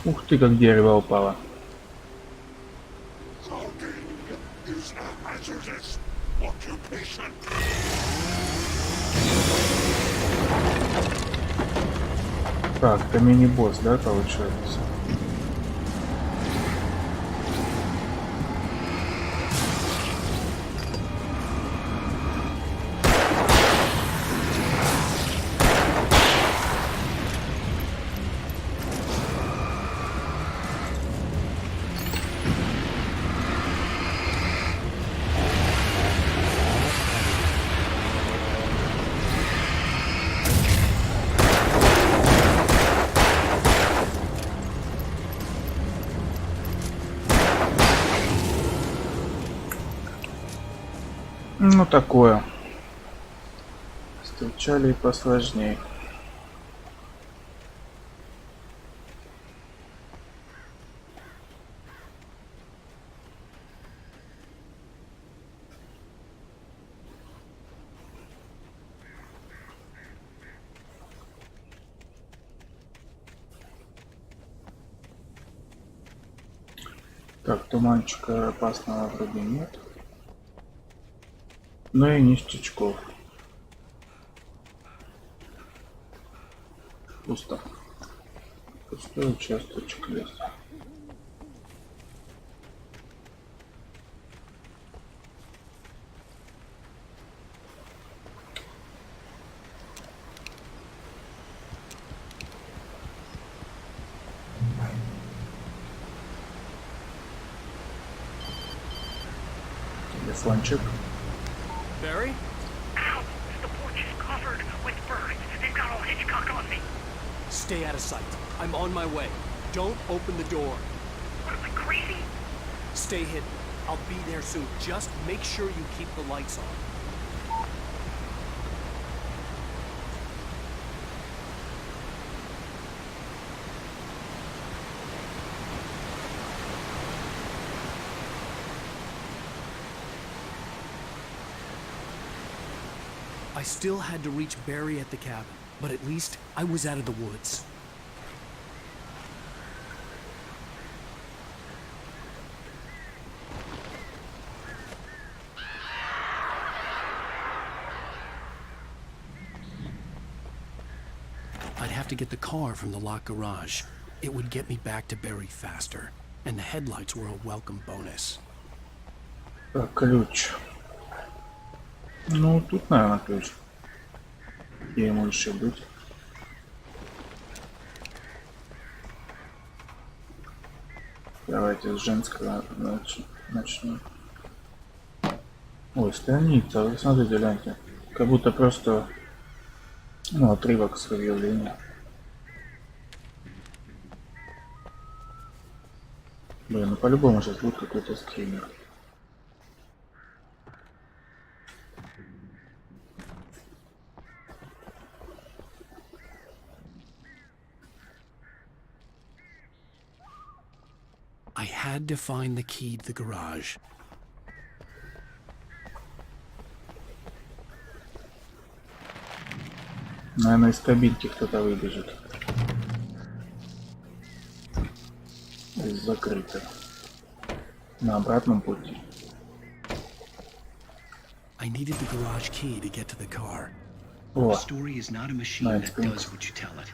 Ух ты, как дерево упало. Так, это мини-босс, да, получается? Ну такое. Встречали и посложнее. Так, туманчика опасного вроде нет. Но и ништячков. Пусто. Пустой участочек леса. Слончик. Barry? Ow! The porch is covered with birds. They've got all Hitchcock on me. Stay out of sight. I'm on my way. Don't open the door. What am I, crazy? Stay hidden. I'll be there soon. Just make sure you keep the lights on. I still had to reach Barry at the cabin, but at least I was out of the woods. I'd have to get the car from the locked garage. It would get me back to Barry faster, and the headlights were a welcome bonus. Так, ключ. Ну, тут, наверное, ключ. Где ему еще быть? Давайте с женского начнем. Ой, страница, вы смотрите, гляньте. Как будто просто, ну, отрывок с объявления. Блин, ну по-любому сейчас будет какой-то скример. I had to find the key to the garage. Наверное, из кабинки кто-то выбежит. Закрыто. На обратном пути. I needed the garage key to get to the car. О, A story is not a machine that does what you tell it.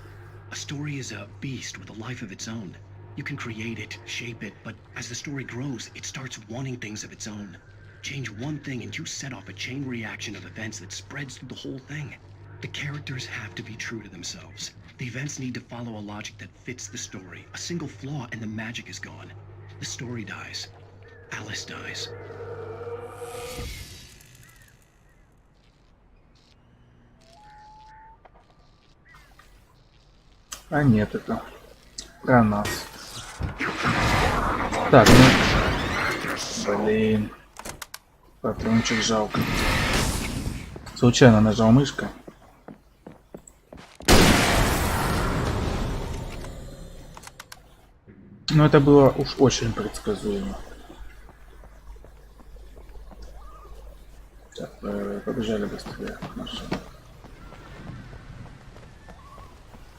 A story is a beast with a life of its own. You can create it, shape it, but as the story grows, it starts wanting things of its own. Change one thing and you set off a chain reaction of events that spreads through the whole thing. The characters have to be true to themselves. The events need to follow a logic that fits the story. A single flaw and the magic is gone. The story dies. Alice dies. а нет, это про нас. Так, ну, блин, патрончик жалко. Случайно нажал мышкой. Но это было уж очень предсказуемо. Так, побежали быстрее к машине.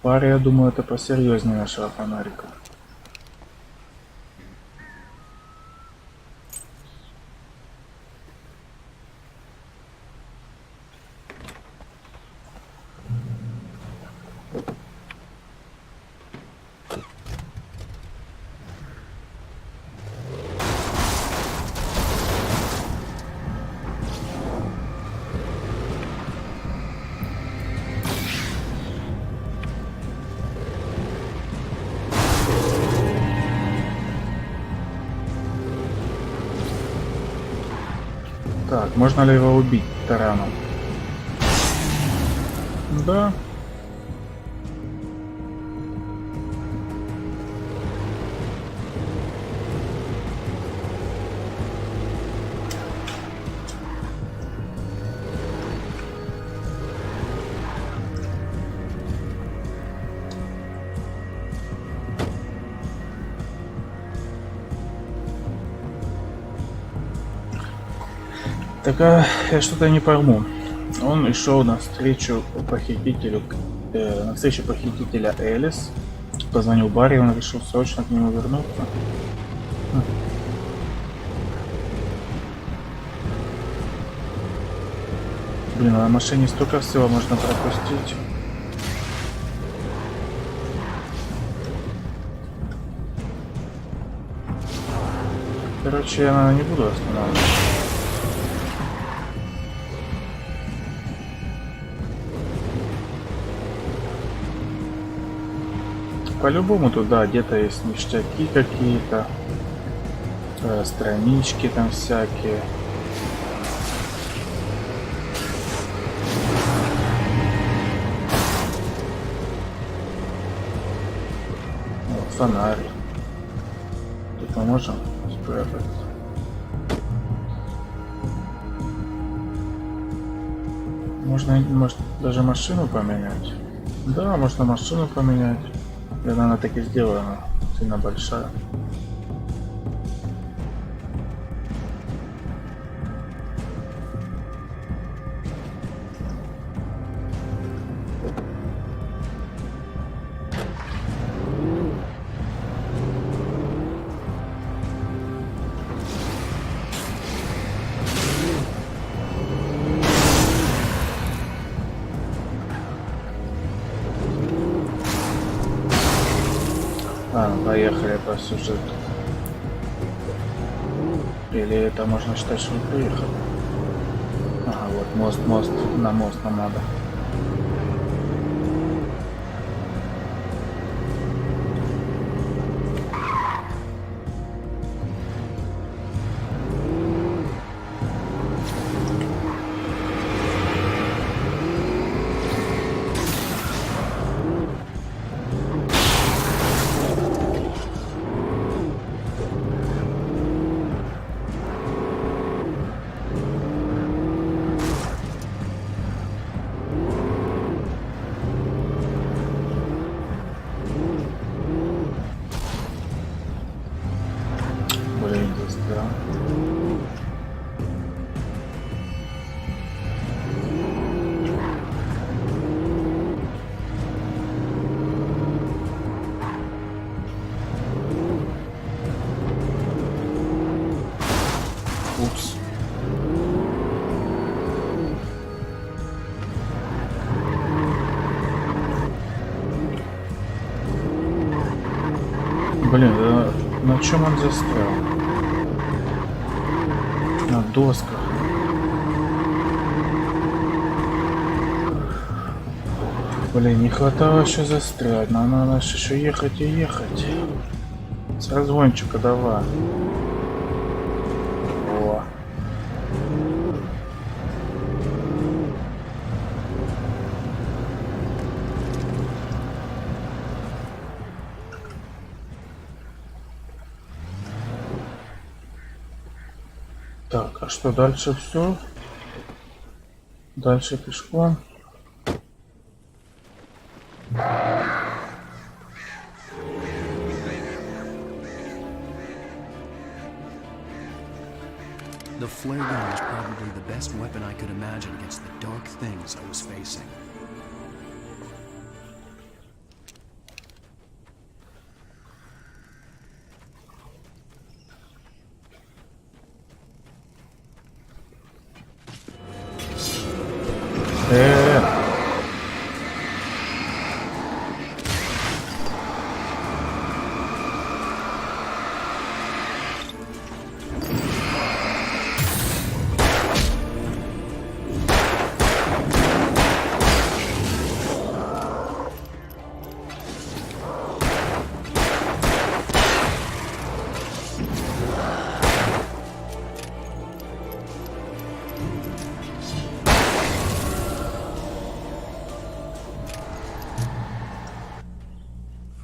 Пара, я думаю, это посерьезнее нашего фонарика. Так, можно ли его убить тараном? Да. Так, я что-то не пойму. Он шел навстречу похитителю, навстречу похитителя Элис. Позвонил Барри, он решил срочно к нему вернуться. Блин, а на машине столько всего можно пропустить. Короче, я, наверное, не буду останавливаться. По-любому туда где-то есть ништяки какие-то, странички там всякие. Вот, фонарь. Тут мы можем спрятать. Можно, может, даже машину поменять. Да, можно машину поменять. Я, наверное, так и сделаю, она сильно большая. Поехали по сюжету. Или это можно считать, что мы приехали? Ага, вот мост, на мост нам надо. Упс. Блин, да на чем он застрял? На досках. Блин, не хватало еще застрять. Нам надо еще ехать и ехать. С разгончика давай. О. Так, а что дальше все? Дальше пешком. The flare gun was probably the best weapon I could imagine against the dark things I was facing.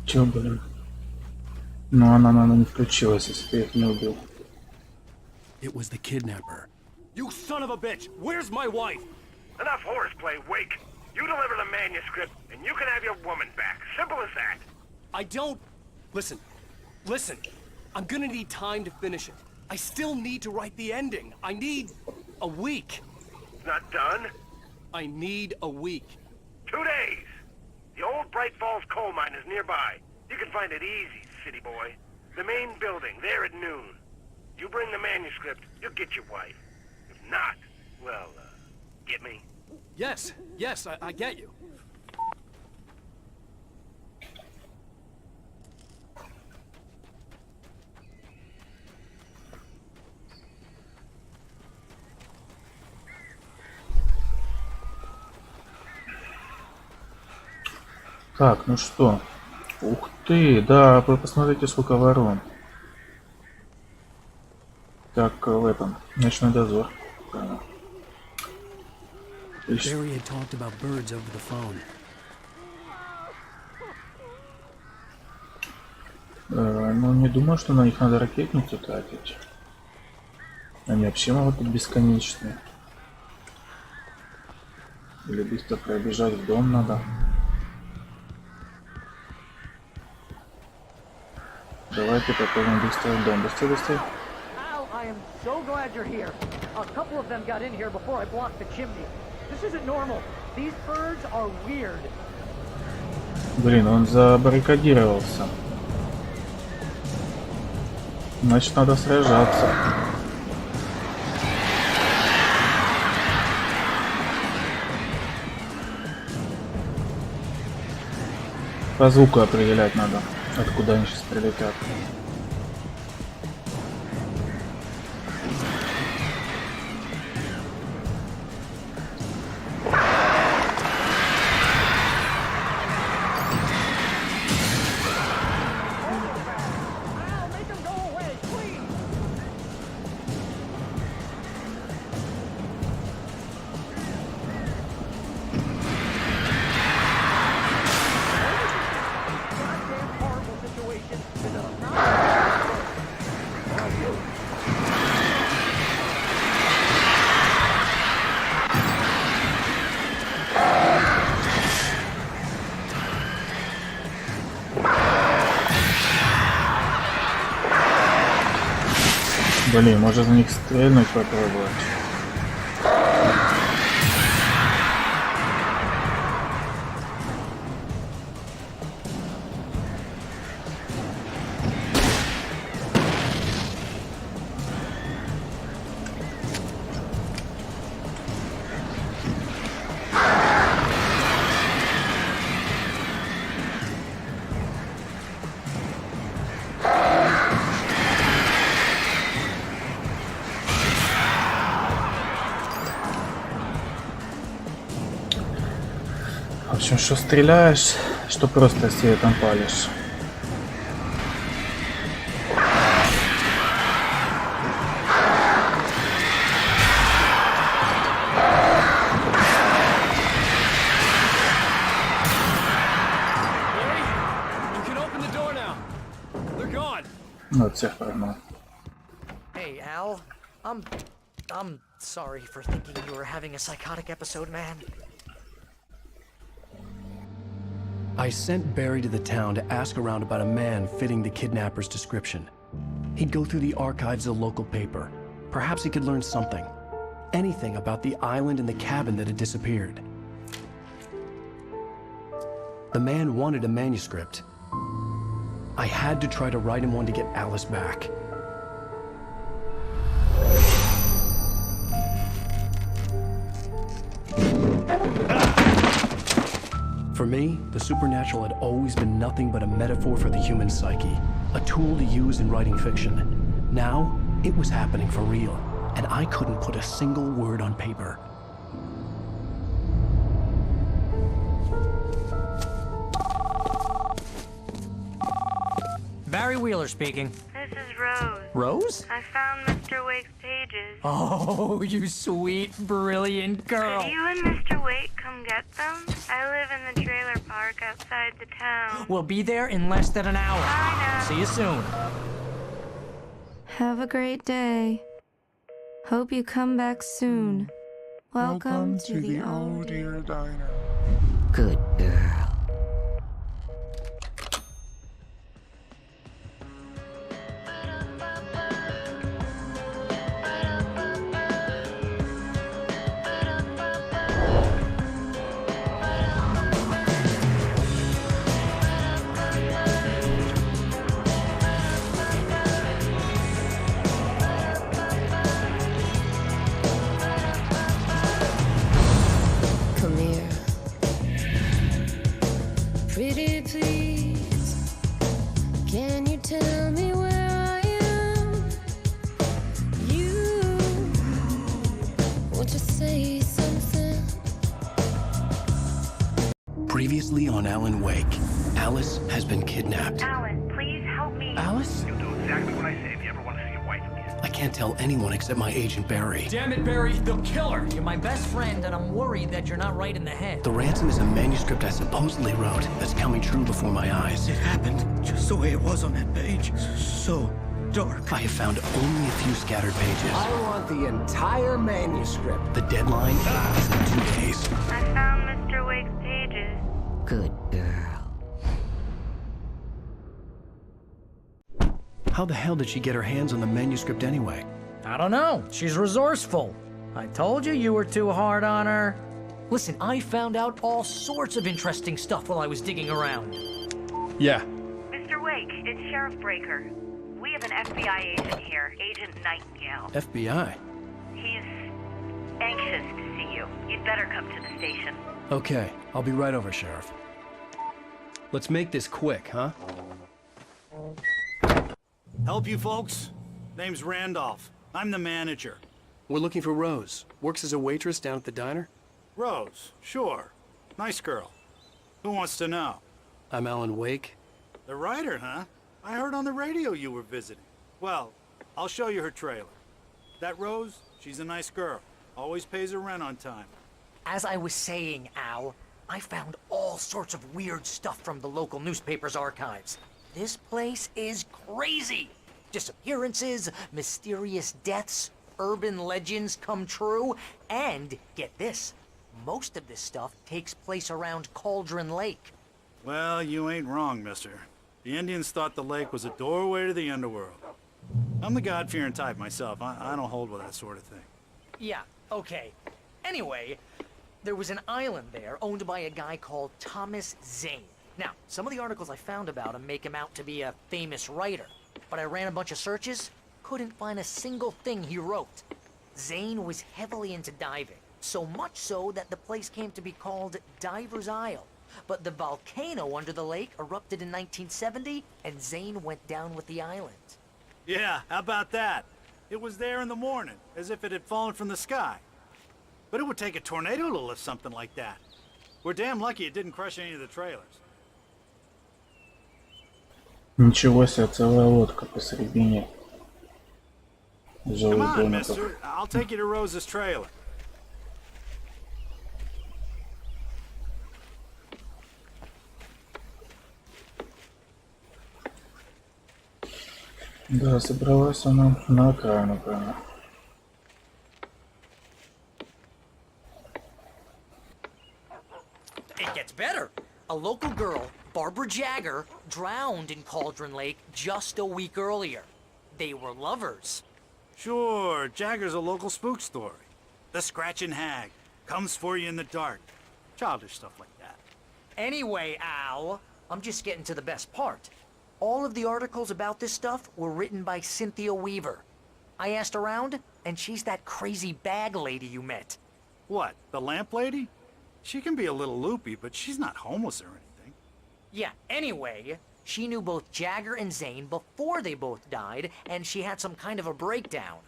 Чё, блин? Ну она, наверное, не включилась, если ты их не убил. It was the kidnapper. You son of a bitch! Where's my wife? Enough horseplay, Wake. You deliver the manuscript, and you can have your woman back. Simple as that. I don't... Listen. Listen. I'm gonna need time to finish it. I still need to write the ending. I need... a week. It's not done. I need a week. 2 days. The old Bright Falls coal mine is nearby. You can find it easy, city boy. The main building, there at noon. You bring the manuscript, you'll get your wife. If not, well, get me? Yes, yes, I get you. Так, ну что? Ух ты, да, вы посмотрите, сколько ворон. Как в этом, ночной дозор. Правильно. Barry had talked about birds over the phone. Ну, не думаю, что на них надо ракетницу тратить. Они вообще могут быть бесконечные. Или быстро пробежать в дом надо. Давайте попробуем быстро в дом. Быстрее, быстрее. Al, I am so glad you're here. A couple of them got in here before I blocked the chimney. This isn't normal. These birds are weird. Блин, он забаррикадировался. Значит, надо сражаться. По звуку определять надо, откуда они сейчас прилетят. Al, make them go away, please. Goddamn horrible situation. Блин, можно за них стрельнуть попробовать. В общем, что стреляешь, что просто светом палишь. Barry, you can open the door now. They're gone. Вот всех прогнал. Hey, Al. I'm sorry for thinking you were having a psychotic episode, man. I sent Barry to the town to ask around about a man fitting the kidnapper's description. He'd go through the archives of the local paper. Perhaps he could learn something. Anything about the island and the cabin that had disappeared. The man wanted a manuscript. I had to try to write him one to get Alice back. For me, the supernatural had always been nothing but a metaphor for the human psyche, a tool to use in writing fiction. Now, it was happening for real, and I couldn't put a single word on paper. Barry Wheeler speaking. This is Rose. Rose? I found Mr. Wake's pages. Oh, you sweet, brilliant girl. Could you and Mr. Wake come get them? I live in the trailer park outside the town. We'll be there in less than an hour. Bye now. See you soon. Have a great day. Hope you come back soon. Welcome to the Oh Dear Diner. Good girl. Come here. Pretty please, can you tell me where I am? You want to say something? Previously on Alan Wake, Alice has been kidnapped. Alan, please help me. Alice? You'll do exactly what I say if you ever want to see your wife again. I can't tell anyone except my agent Barry. Damn it, Barry, they'll kill her. You're my best friend, and I'm worried that you're not right in the head. The ransom is a manuscript I supposedly wrote that's coming true before my eyes. It happened just the way it was on that page. So dark. I have found only a few scattered pages. I want the entire manuscript. The deadline is in 2 days. I found Mr. Wake's pages. Good girl. How the hell did she get her hands on the manuscript anyway? I don't know. She's resourceful. I told you you were too hard on her. Listen, I found out all sorts of interesting stuff while I was digging around. Yeah. Mr. Wake, it's Sheriff Breaker. We have an FBI agent here, Agent Nightingale. FBI. He's anxious to see you. You'd better come to the station. Okay, I'll be right over, Sheriff. Let's make this quick, huh? Help you folks? Name's Randolph. I'm the manager. We're looking for Rose. Works as a waitress down at the diner. Rose, sure. Nice girl. Who wants to know? I'm Alan Wake. The writer, huh? I heard on the radio you were visiting. Well, I'll show you her trailer. That Rose, she's a nice girl. Always pays her rent on time. As I was saying, Al, I found all sorts of weird stuff from the local newspaper's archives. This place is crazy. Disappearances, mysterious deaths, urban legends come true, and get this, most of this stuff takes place around Cauldron Lake. Well, you ain't wrong, mister. The Indians thought the lake was a doorway to the underworld. I'm the God-fearing type myself. I don't hold with that sort of thing. Yeah, okay. Anyway, there was an island there owned by a guy called Thomas Zane. Now, some of the articles I found about him make him out to be a famous writer, but I ran a bunch of searches, couldn't find a single thing he wrote. Zane was heavily into diving, so much so that the place came to be called Diver's Isle. But the volcano under the lake erupted in 1970, and Zane went down with the island. Yeah, how about that? It was there in the morning, as if it had fallen from the sky. But it would take a tornado to lift something like that. We're damn lucky it didn't crush any of the trailers. Ничего себе, целая лодка посередине Come жилых on, домиков. mister. I'll take you to Rose's trailer. Да, собралась она на окраину прямо. It gets better. A local girl, Barbara Jagger, drowned in Cauldron Lake just a week earlier. They were lovers. Sure, Jagger's a local spook story. The Scratching Hag comes for you in the dark. Childish stuff like that. Anyway, Al, I'm just getting to the best part. All of the articles about this stuff were written by Cynthia Weaver. I asked around, and she's that crazy bag lady you met. What, the lamp lady? She can be a little loopy, but she's not homeless or anything. Yeah, anyway, she knew both Jagger and Zane before they both died, and she had some kind of a breakdown.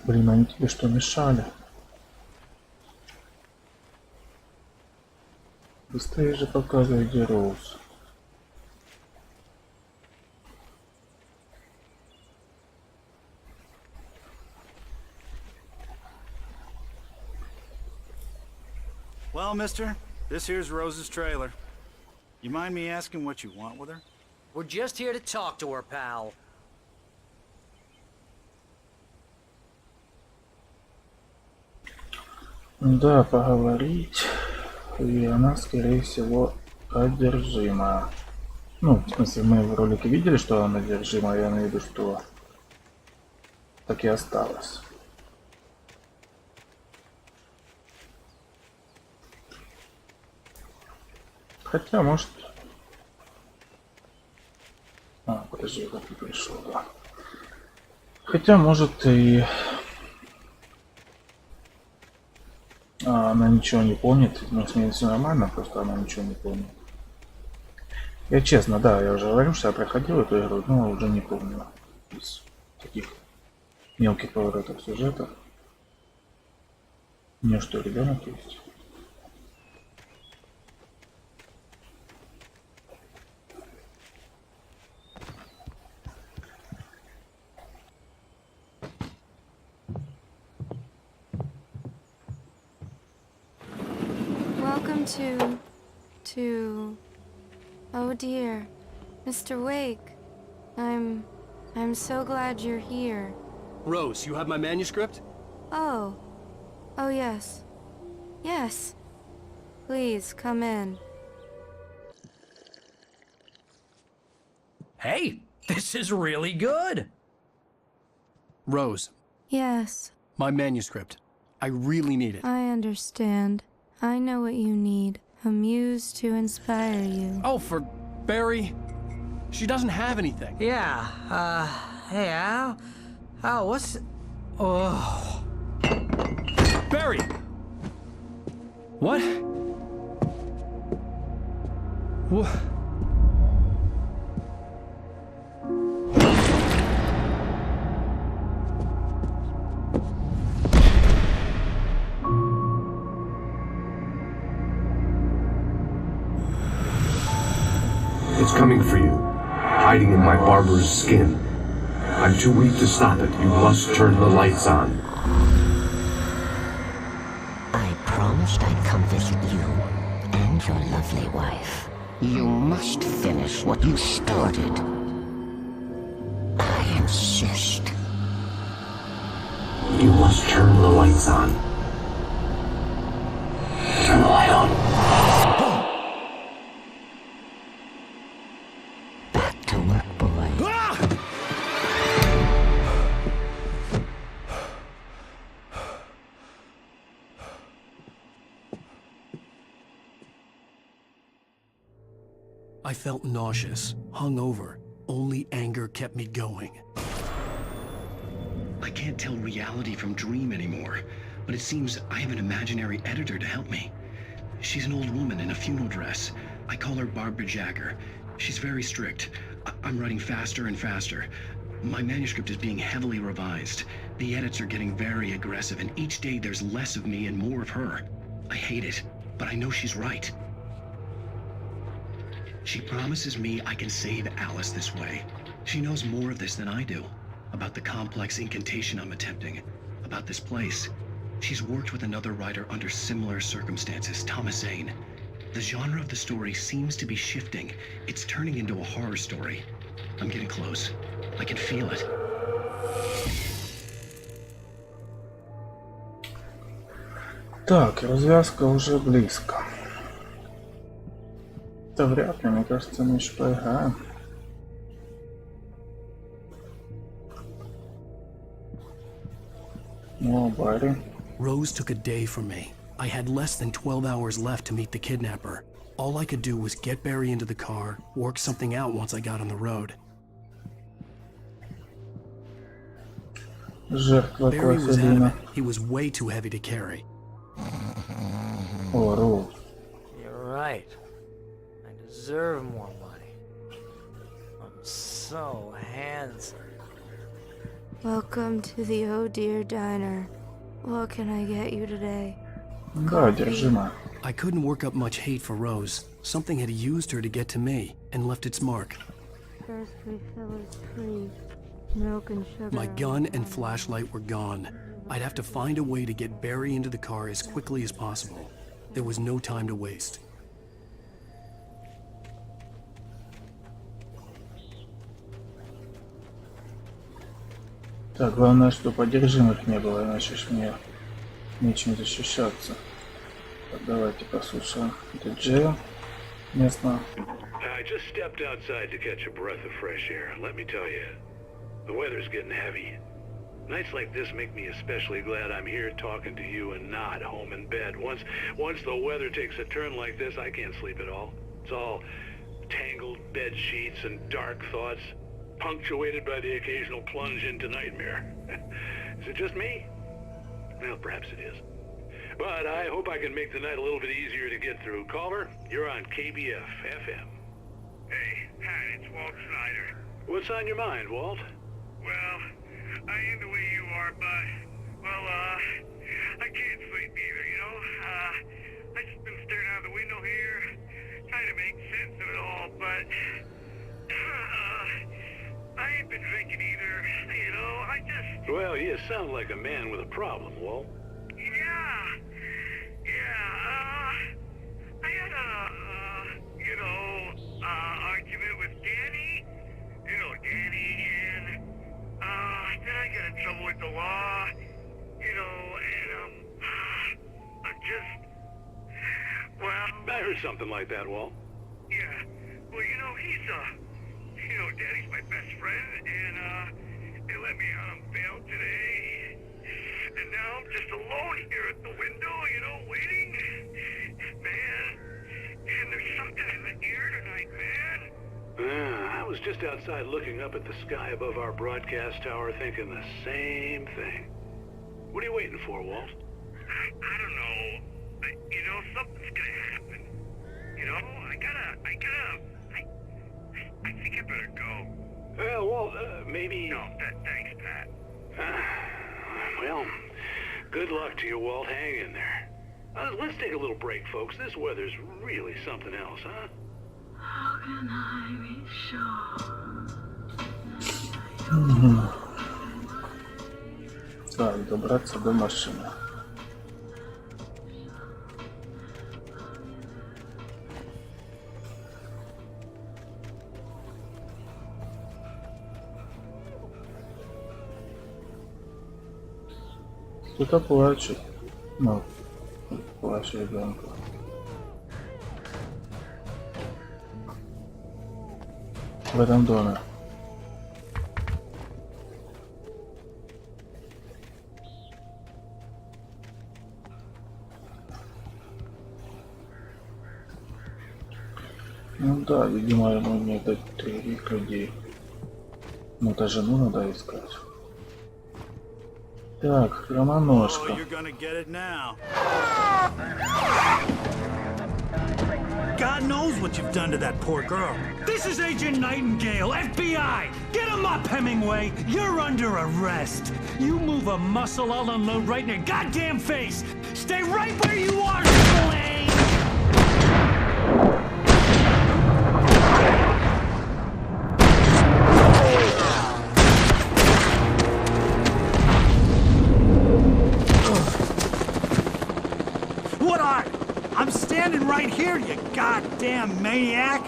Блин, они тебе что, мешали? Быстрее же показывай, где Роуз. Well, mister, this here's Rose's trailer. You mind me asking what you want with her? We're just here to talk to her, pal. Да, поговорить. И она, скорее всего, одержима. Ну, в смысле, мы в ролике видели, что она одержима, я имею в виду, что так и осталось. Хотя, может... подожди, как ты пришел, да. Хотя, может, и... она ничего не помнит, но с ней все нормально, просто она ничего не помнит. Я честно, да, я уже говорю, что я проходил эту игру, но уже не помню из таких мелких поворотов сюжета. У нее что, ребенок есть? Welcome to... Oh dear, Mr. Wake. I'm so glad you're here. Rose, you have my manuscript? Oh. Oh yes. Yes. Please, come in. Hey, this is really good. Rose, Yes, my manuscript. I really need it. I understand. I know what you need. A muse to inspire you. Oh, for Barry? She doesn't have anything. Yeah, hey, Al? Al, what's... Oh... Barry! What? What? It's coming for you, hiding in my barber's skin. I'm too weak to stop it. You must turn the lights on. I promised I'd come visit you and your lovely wife. You must finish what you started. I insist. You must turn the lights on. Turn the light on. Back to work, boy. I felt nauseous, hungover. Only anger kept me going. I can't tell reality from dream anymore, but it seems I have an imaginary editor to help me. She's an old woman in a funeral dress. I call her Barbara Jagger. She's very strict. I'm writing faster and faster. My manuscript is being heavily revised. The edits are getting very aggressive, and each day there's less of me and more of her. I hate it, but I know she's right. She promises me I can save Alice this way. She knows more of this than I do. About the complex incantation I'm attempting. About this place. She's worked with another writer under similar circumstances, Thomas Zane. The genre of the story seems to be shifting. It's turning into a horror story. I'm getting close. I can feel it. Так, развязка уже близко. Да вряд ли, мне кажется, мы еще поиграем. О, Барри. Rose took a day from me. I had less than 12 hours left to meet the kidnapper. All I could do was get Barry into the car, work something out once I got on the road. Жертва Barry was Клофелина. adamant he was way too heavy to carry. О, Роуз. You're right. I deserve more money. I'm so handsome. Welcome to the Oh Dear Diner. What can I get you today? Да, одержима. I couldn't work up much hate for Rose. Something had used her to get to me and left its mark. First refill is free. Milk and sugar. My gun and flashlight were gone. I'd have to find a way to get Barry into the car as quickly as possible. There was no time to waste. Так, главное, чтобы одержимых не было, иначе ж мне нечем защищаться. Так, давайте послушаем диджея местного. I just stepped outside to catch a breath of fresh air. Let me tell you, the weather's getting heavy. Nights like this make me especially glad I'm here talking to you and not home in bed. Once the weather takes a turn like this, I can't sleep at all. It's all tangled bed sheets and dark thoughts, punctuated by the occasional plunge into nightmare. Is it just me? Well, perhaps it is. But I hope I can make the night a little bit easier to get through. Caller, you're on KBF FM. Hey, Pat, it's Walt Snyder. What's on your mind, Walt? Well, I am the way you are, but, well, I can't sleep either, you know? I just been staring out the window here, trying to make sense of it all, but, I ain't been drinking either, you know, I just... Well, you sound like a man with a problem, Walt. I had argument with Danny, and, then I got in trouble with the law, and, I'm just, well... I heard something like that, Walt. Yeah, well, Danny's my best friend, and, they let me out on bail today, and now I'm just alone here at the window, waiting, man, and there's something in the air tonight, man. I was just outside looking up at the sky above our broadcast tower thinking the same thing. What are you waiting for, Walt? I don't know. Something's gonna happen. I think I better go. Well, Walt, maybe... No, thanks, Pat. Well, good luck to you, Walt. Hang in there. Let's take a little break, folks. This weather's really something else, huh? How can I be sure? Так, добраться до машины. Кто-то плачет. Ну, плачет ребенка. В этом доме. Ну да, видимо, ему не дать других людей. Ну, это жену надо искать. Так, хромоножка. Oh, you're gonna get it now. God knows what you've done to that poor girl. This is Agent Nightingale, FBI! Get him up, Hemingway! You're under arrest! You move a muscle, I'll unload right in your goddamn face! Stay right where you are, Slane! What are? I'm standing right here, you goddamn maniac!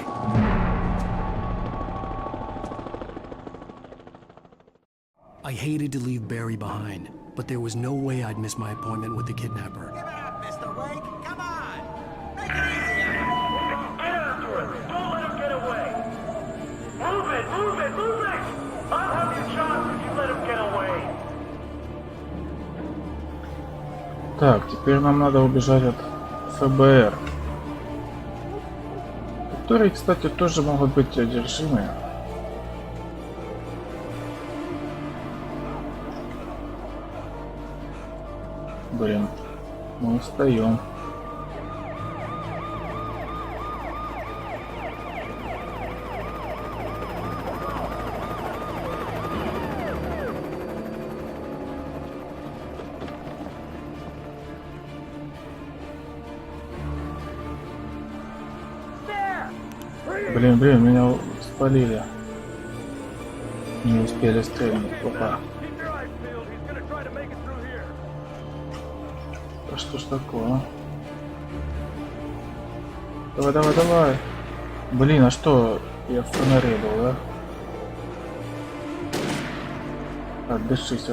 I hated to leave Barry behind, but there was no way I'd miss my appointment with the kidnapper. Give it up, Mr. Wake. Come on. Make it Get easy. after it! Don't let him get away! Move it! Move it! Move it! I'll have you shot if you let him get away! Так, теперь нам надо убежать от ФБР. Которые, кстати, тоже могут быть одержимые. Блин, мы устаем. Блин, меня спалили. Не успели стрельнуть. Опа. А что ж такое? Давай. Блин, а что? Я в фонаре был, да? Отдышись.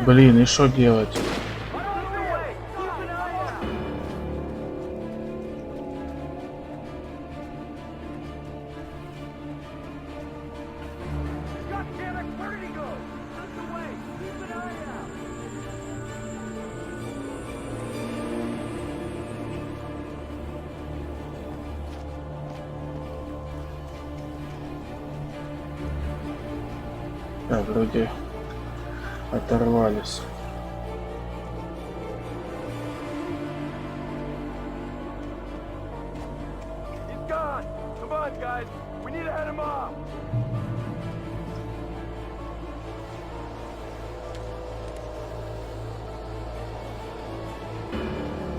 Блин, и что делать? Так, вроде оторвались.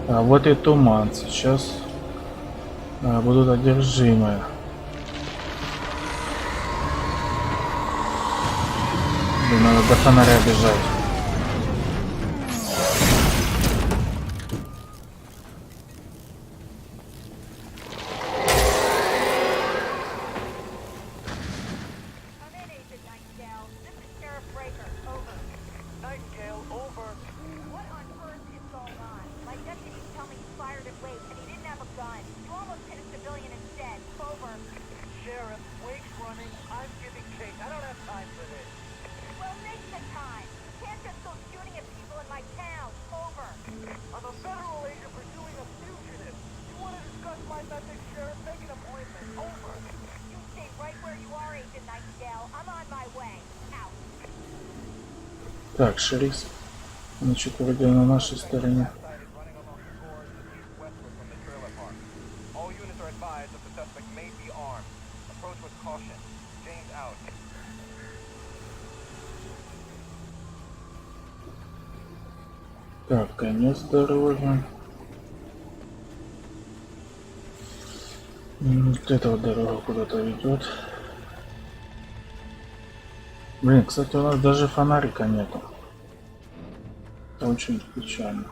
А вот и туман. Сейчас будут одержимые. Блин, надо до фонаря бежать. Так, шериф, значит, вроде на нашей стороне. Так, конец дороги. Вот эта вот дорога куда-то ведет. Блин, кстати, у нас даже фонарика нету. Это очень печально.